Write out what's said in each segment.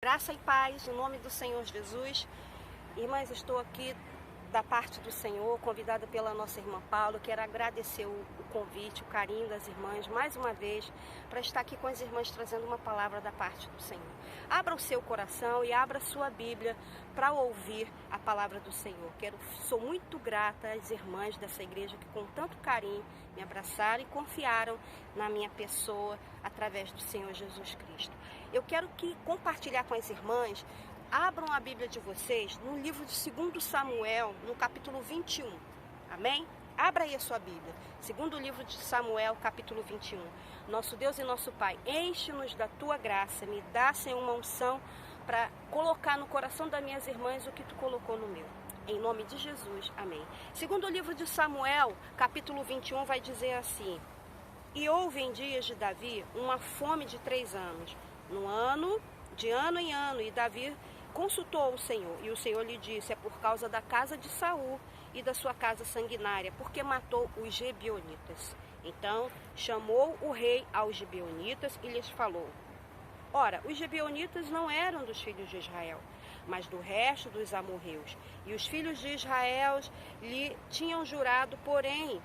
Graça e paz, em nome do Senhor Jesus. Irmãs, estou aqui da parte do Senhor, convidada pela nossa irmã Paula. Quero agradecer o convite, o carinho das irmãs, mais uma vez, para estar aqui com as irmãs trazendo uma palavra da parte do Senhor. Abra o seu coração e abra a sua Bíblia para ouvir a palavra do Senhor. Sou muito grata às irmãs dessa igreja que com tanto carinho me abraçaram e confiaram na minha pessoa através do Senhor Jesus Cristo. Eu quero compartilhar com as irmãs. Abram a Bíblia de vocês no livro de 2 Samuel, no capítulo 21. Amém? Abra aí a sua Bíblia. Segundo livro de Samuel, capítulo 21. Nosso Deus e nosso Pai, enche-nos da tua graça. Me dá, Senhor, uma unção para colocar no coração das minhas irmãs o que tu colocou no meu. Em nome de Jesus. Amém. Segundo livro de Samuel, capítulo 21, vai dizer assim: E houve em dias de Davi uma fome de 3 anos. De ano em ano, e Davi consultou o Senhor, e o Senhor lhe disse: é por causa da casa de Saul e da sua casa sanguinária, porque matou os gibeonitas. Então chamou o rei aos gibeonitas e lhes falou: Ora, os gibeonitas não eram dos filhos de Israel, mas do resto dos amorreus. E os filhos de Israel lhe tinham jurado, porém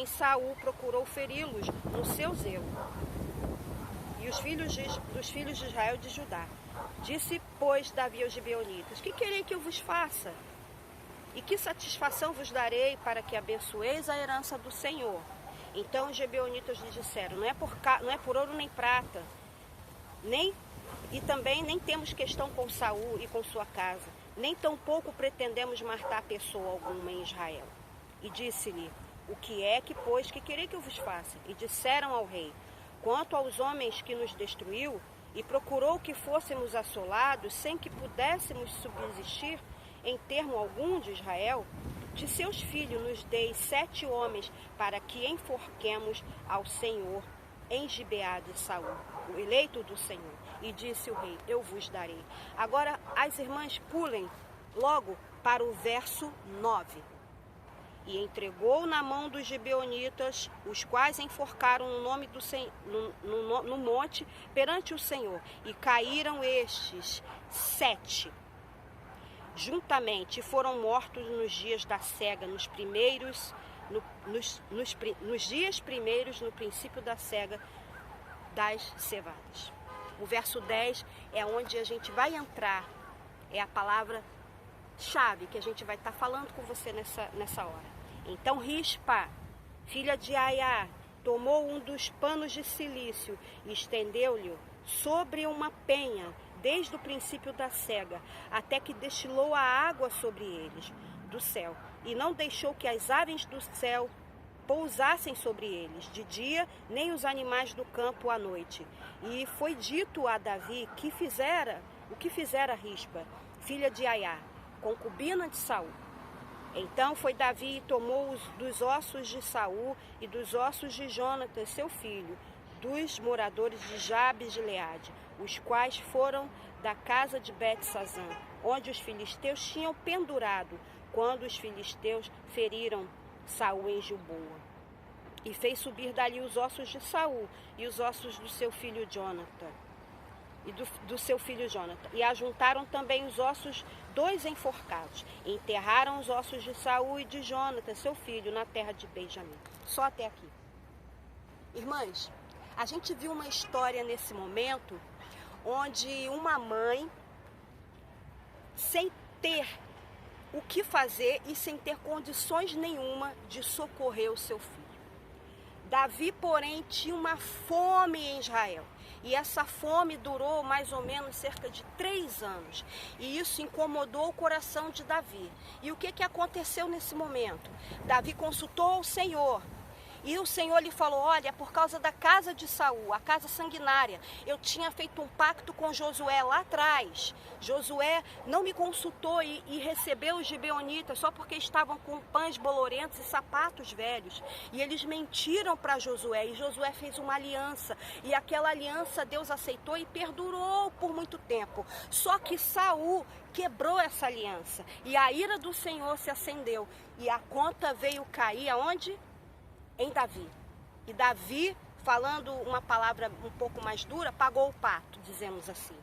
Saul procurou feri-los no seu zelo. E os dos filhos de Israel de Judá. Disse, pois, Davi aos gibeonitas: Que querei que eu vos faça? E que satisfação vos darei para que abençoeis a herança do Senhor? Então os gibeonitas lhe disseram: Não é por ouro nem prata, nem temos questão com Saul e com sua casa, nem tampouco pretendemos matar pessoa alguma em Israel. E disse-lhe: O que é que, pois, que querei que eu vos faça? E disseram ao rei: Quanto aos homens que nos destruiu e procurou que fôssemos assolados sem que pudéssemos subsistir em termo algum de Israel, de seus filhos nos dei 7 homens para que enforquemos ao Senhor em Gibeá de Saul, o eleito do Senhor. E disse o rei: Eu vos darei. Agora as irmãs pulem logo para o verso 9. E entregou na mão dos gibeonitas, os quais enforcaram no nome do no monte perante o Senhor. E caíram estes 7 juntamente, foram mortos nos dias da cega, nos dias primeiros, no princípio da cega das cevadas. O verso 10 é onde a gente vai entrar, é a palavra-chave que a gente vai estar falando com você nessa hora. Então Rispa, filha de Aiá, tomou um dos panos de cilício e estendeu-lhe sobre uma penha, desde o princípio da cega, até que destilou a água sobre eles do céu, e não deixou que as aves do céu pousassem sobre eles de dia, nem os animais do campo à noite. E foi dito a Davi o que fizera Rispa, filha de Aiá, concubina de Saul. Então foi Davi e tomou dos ossos de Saul e dos ossos de Jonatas, seu filho, dos moradores de Jabes de Gileade, os quais foram da casa de Bet-Sazã, onde os filisteus tinham pendurado, quando os filisteus feriram Saul em Gilboa. E fez subir dali os ossos de Saul e os ossos do seu filho Jonatã. E ajuntaram também os ossos dos enforcados. E enterraram os ossos de Saul e de Jonatã, seu filho, na terra de Benjamim. Só até aqui. Irmãs, a gente viu uma história nesse momento onde uma mãe, sem ter o que fazer e sem ter condições nenhuma de socorrer o seu filho. Davi, porém, tinha uma fome em Israel. E essa fome durou mais ou menos cerca de 3 anos. E isso incomodou o coração de Davi. E o que aconteceu nesse momento? Davi consultou o Senhor. E o Senhor lhe falou: olha, por causa da casa de Saul, a casa sanguinária, eu tinha feito um pacto com Josué lá atrás. Josué não me consultou e recebeu os gibeonitas só porque estavam com pães bolorentos e sapatos velhos. E eles mentiram para Josué, e Josué fez uma aliança. E aquela aliança Deus aceitou e perdurou por muito tempo. Só que Saul quebrou essa aliança. E a ira do Senhor se acendeu. E a conta veio cair aonde? Em Davi. E Davi falando uma palavra um pouco mais dura, pagou o pato, dizemos assim.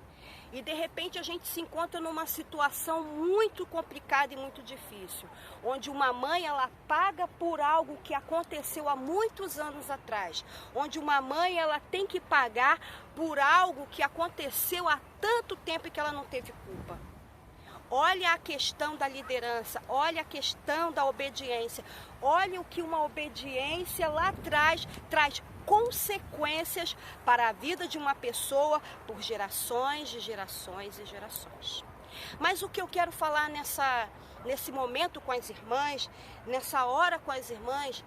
E de repente a gente se encontra numa situação muito complicada e muito difícil, onde uma mãe ela paga por algo que aconteceu há muitos anos atrás, onde uma mãe ela tem que pagar por algo que aconteceu há tanto tempo e que ela não teve culpa. Olha a questão da liderança, olha a questão da obediência, olha o que uma obediência lá atrás traz consequências para a vida de uma pessoa por gerações de gerações e gerações. Mas o que eu quero falar nesse momento com as irmãs, nessa hora com as irmãs,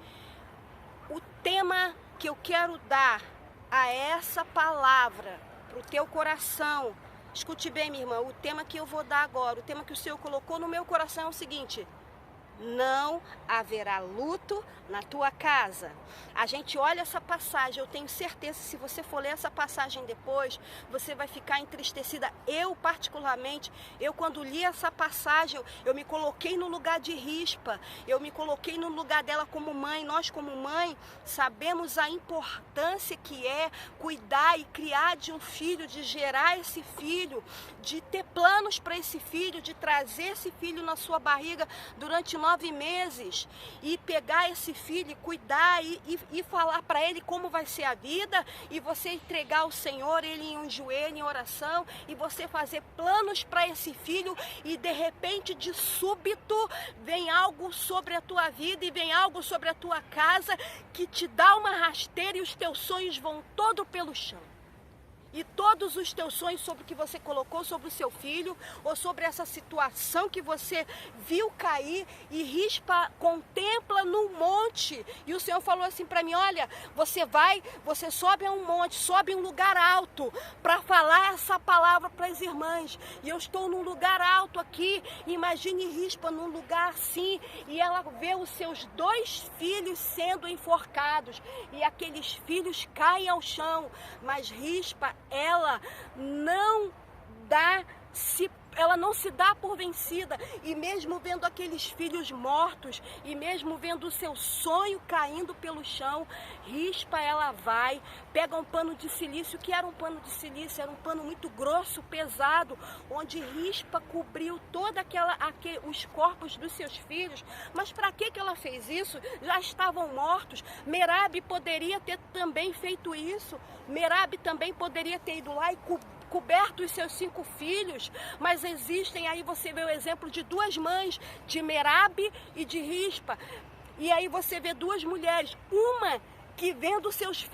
o tema que eu quero dar a essa palavra para o teu coração, escute bem, minha irmã, o tema que eu vou dar agora, o tema que o Senhor colocou no meu coração é o seguinte: não haverá luto na tua casa. A gente olha essa passagem, eu tenho certeza, se você for ler essa passagem depois, você vai ficar entristecida. Eu particularmente, quando li essa passagem, eu me coloquei no lugar de Rispa, eu me coloquei no lugar dela como mãe. Nós como mãe sabemos a importância que é cuidar e criar de um filho, de gerar esse filho, de ter planos para esse filho, de trazer esse filho na sua barriga durante 9 meses e pegar esse filho e cuidar e falar para ele como vai ser a vida, e você entregar ao Senhor ele em um joelho, em oração, e você fazer planos para esse filho, e de repente, de súbito, vem algo sobre a tua vida e vem algo sobre a tua casa que te dá uma rasteira e os teus sonhos vão todo pelo chão. E todos os teus sonhos sobre o que você colocou sobre o seu filho, ou sobre essa situação que você viu cair, e Rispa contempla no monte. E o Senhor falou assim para mim: olha, você sobe a um monte, sobe em um lugar alto, para falar essa palavra para as irmãs. E eu estou num lugar alto aqui, imagine Rispa num lugar assim, e ela vê os seus 2 filhos sendo enforcados, e aqueles filhos caem ao chão, mas Rispa, ela não se dá por vencida, e mesmo vendo aqueles filhos mortos, e mesmo vendo o seu sonho caindo pelo chão, Rispa, ela vai, pega um pano de silício, que era um pano de silício, era um pano muito grosso, pesado, onde Rispa cobriu os corpos dos seus filhos. Mas para que ela fez isso? Já estavam mortos. Merabe poderia ter também feito isso, Merabe também poderia ter ido lá e coberto os seus 5 filhos, mas existem, aí você vê o exemplo de 2 mães, de Merabe e de Rispa, e aí você vê 2 mulheres, uma que vendo os seus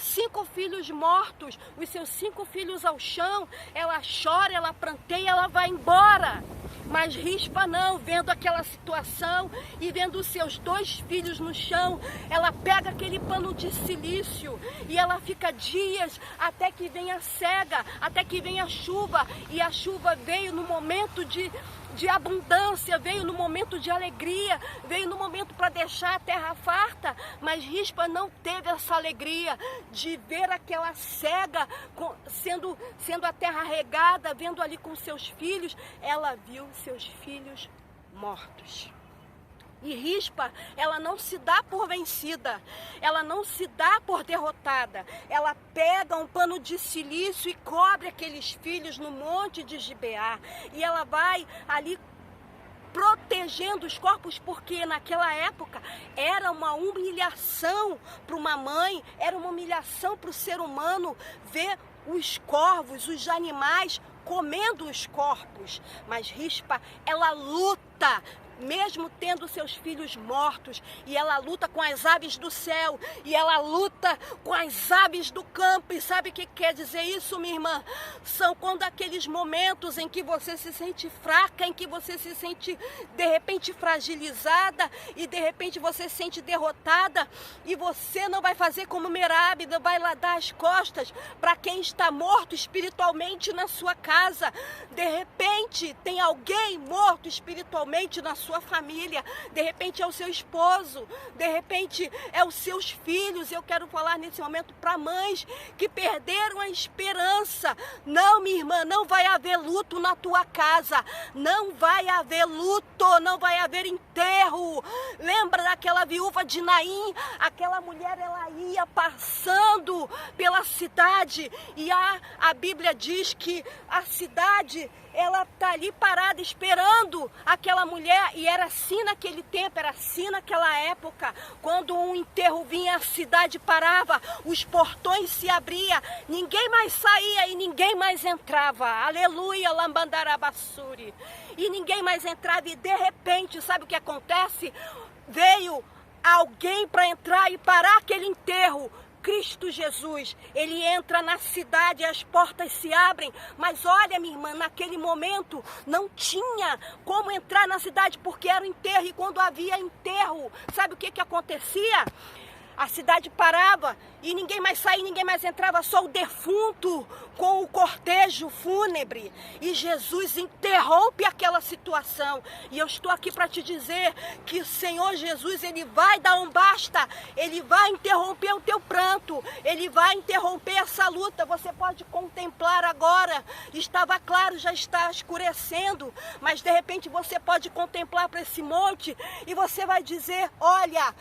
5 filhos mortos, os seus 5 filhos ao chão, ela chora, ela pranteia, ela vai embora. Mas Rispa não, vendo aquela situação e vendo os seus 2 filhos no chão, ela pega aquele pano de silício e ela fica dias até que venha a cega, até que venha a chuva. E a chuva veio no momento de abundância, veio no momento de alegria, veio no momento para deixar a terra farta, mas Rispa não teve essa alegria de ver aquela cega sendo a terra regada, vendo ali com seus filhos. Ela viu seus filhos mortos. E Rispa, ela não se dá por vencida, ela não se dá por derrotada. Ela pega um pano de silício e cobre aqueles filhos no monte de Gibeá. E ela vai ali protegendo os corpos, porque naquela época era uma humilhação para uma mãe, era uma humilhação para o ser humano ver os corvos, os animais comendo os corpos. Mas Rispa, ela luta, mesmo tendo seus filhos mortos, e ela luta com as aves do céu, e ela luta com as aves do campo. E sabe o que quer dizer isso, minha irmã? São quando aqueles momentos em que você se sente fraca, em que você se sente de repente fragilizada, e de repente você se sente derrotada, e você não vai fazer como Merabe, não vai lá dar as costas para quem está morto espiritualmente na sua casa. De repente tem alguém morto espiritualmente na sua família, de repente é o seu esposo, de repente é os seus filhos. Eu quero falar nesse momento para mães que perderam a esperança. Não, minha irmã, não vai haver luto na tua casa, não vai haver luto, não vai haver enterro. Lembra daquela viúva de Naim? Aquela mulher, ela ia passando pela cidade e a Bíblia diz que a cidade, ela está ali parada esperando aquela mulher. E era assim naquele tempo, era assim naquela época. Quando um enterro vinha, a cidade parava, os portões se abriam, ninguém mais saía e ninguém mais entrava. Aleluia, lambandarabassuri. E ninguém mais entrava e de repente, sabe o que acontece? Veio alguém para entrar e parar aquele enterro. Cristo Jesus, ele entra na cidade, as portas se abrem, mas olha, minha irmã, naquele momento não tinha como entrar na cidade porque era o enterro, e quando havia enterro, sabe o que acontecia? A cidade parava e ninguém mais saía, ninguém mais entrava, só o defunto com o cortejo fúnebre. E Jesus interrompe aquela situação. E eu estou aqui para te dizer que o Senhor Jesus, ele vai dar um basta, ele vai interromper o teu pranto, ele vai interromper essa luta. Você pode contemplar agora, estava claro, já está escurecendo, mas de repente você pode contemplar para esse monte e você vai dizer: olha,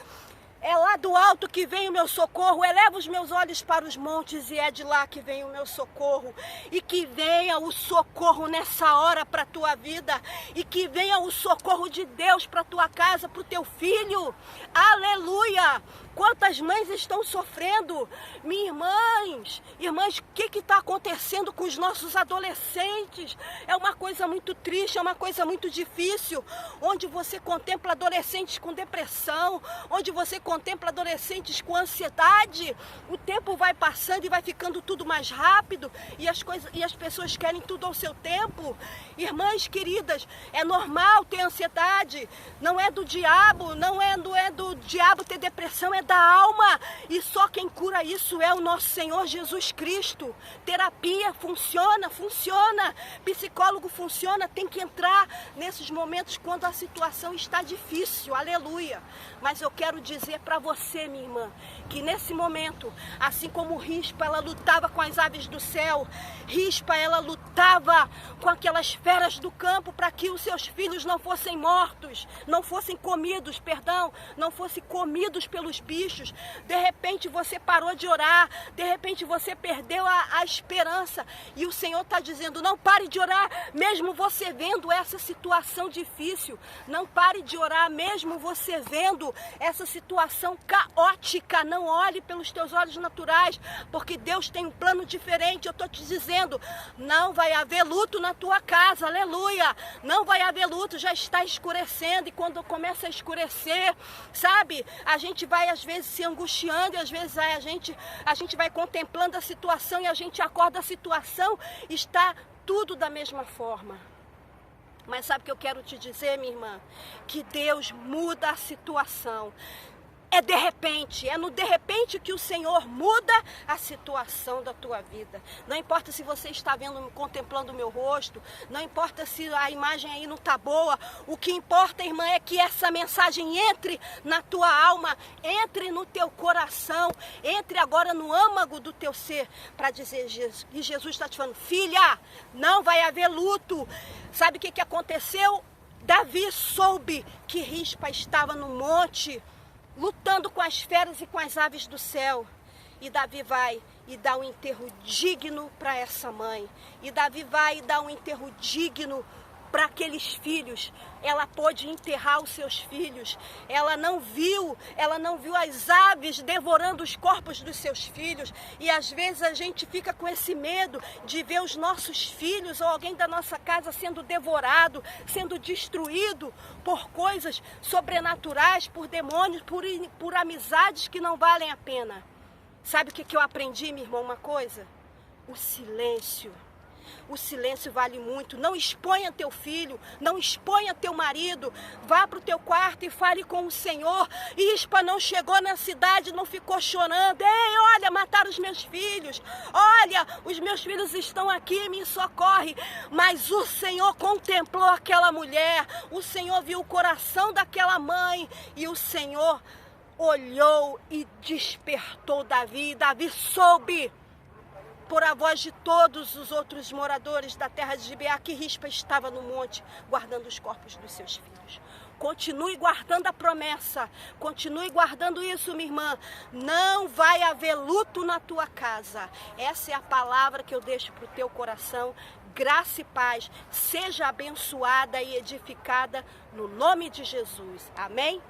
é lá do alto que vem o meu socorro, eleva os meus olhos para os montes e é de lá que vem o meu socorro. E que venha o socorro nessa hora para a tua vida, e que venha o socorro de Deus para a tua casa, para o teu filho. Aleluia! Quantas mães estão sofrendo? Minhas irmãs, o que está acontecendo com os nossos adolescentes? É uma coisa muito triste, é uma coisa muito difícil, onde você contempla adolescentes com depressão, onde você contempla adolescentes com ansiedade. O tempo vai passando e vai ficando tudo mais rápido, e as pessoas querem tudo ao seu tempo. Irmãs queridas, é normal ter ansiedade, não é do diabo, não é do diabo ter depressão, é da alma, e só quem cura isso é o nosso Senhor Jesus Cristo. Terapia funciona, psicólogo funciona, tem que entrar nesses momentos quando a situação está difícil, aleluia. Mas eu quero dizer para você, minha irmã, que nesse momento, assim como Rispa, ela lutava com as aves do céu, Rispa, ela lutava com aquelas feras do campo para que os seus filhos não fossem mortos, não fossem comidos pelos bichos. De repente você parou de orar, de repente você perdeu a esperança, e o Senhor está dizendo: não pare de orar, mesmo você vendo essa situação difícil, não pare de orar, mesmo você vendo essa situação caótica. Não olhe pelos teus olhos naturais, porque Deus tem um plano diferente. Eu estou te dizendo, não vai haver luto na tua casa, aleluia, não vai haver luto, já está escurecendo, e quando começa a escurecer, sabe, a gente vai às vezes se angustiando, e às vezes a gente vai contemplando a situação, e a gente acorda, a situação está tudo da mesma forma. Mas sabe o que eu quero te dizer, minha irmã? Que Deus muda a situação. É de repente, é no de repente que o Senhor muda a situação da tua vida. Não importa se você está vendo, contemplando o meu rosto, não importa se a imagem aí não está boa, o que importa, irmã, é que essa mensagem entre na tua alma, entre no teu coração, entre agora no âmago do teu ser, para dizer, e Jesus está te falando: filha, não vai haver luto. Sabe o que aconteceu? Davi soube que Rispa estava no monte, lutando com as feras e com as aves do céu. E Davi vai e dá um enterro digno para essa mãe. E Davi vai e dá um enterro digno para aqueles filhos. Ela pôde enterrar os seus filhos. Ela não viu as aves devorando os corpos dos seus filhos. E às vezes a gente fica com esse medo de ver os nossos filhos ou alguém da nossa casa sendo devorado, sendo destruído por coisas sobrenaturais, por demônios, por amizades que não valem a pena. Sabe o que eu aprendi, minha irmã? Uma coisa: o silêncio. O silêncio vale muito. Não exponha teu filho, não exponha teu marido. Vá para o teu quarto e fale com o Senhor. Ispa não chegou na cidade, não ficou chorando. Ei, olha, mataram os meus filhos. Olha, os meus filhos estão aqui, me socorre. Mas o Senhor contemplou aquela mulher. O Senhor viu o coração daquela mãe. E o Senhor olhou e despertou Davi. E Davi soube, por a voz de todos os outros moradores da terra de Gibeá, que Rispa estava no monte, guardando os corpos dos seus filhos. Continue guardando a promessa, continue guardando isso, minha irmã. Não vai haver luto na tua casa. Essa é a palavra que eu deixo para o teu coração. Graça e paz, seja abençoada e edificada no nome de Jesus. Amém?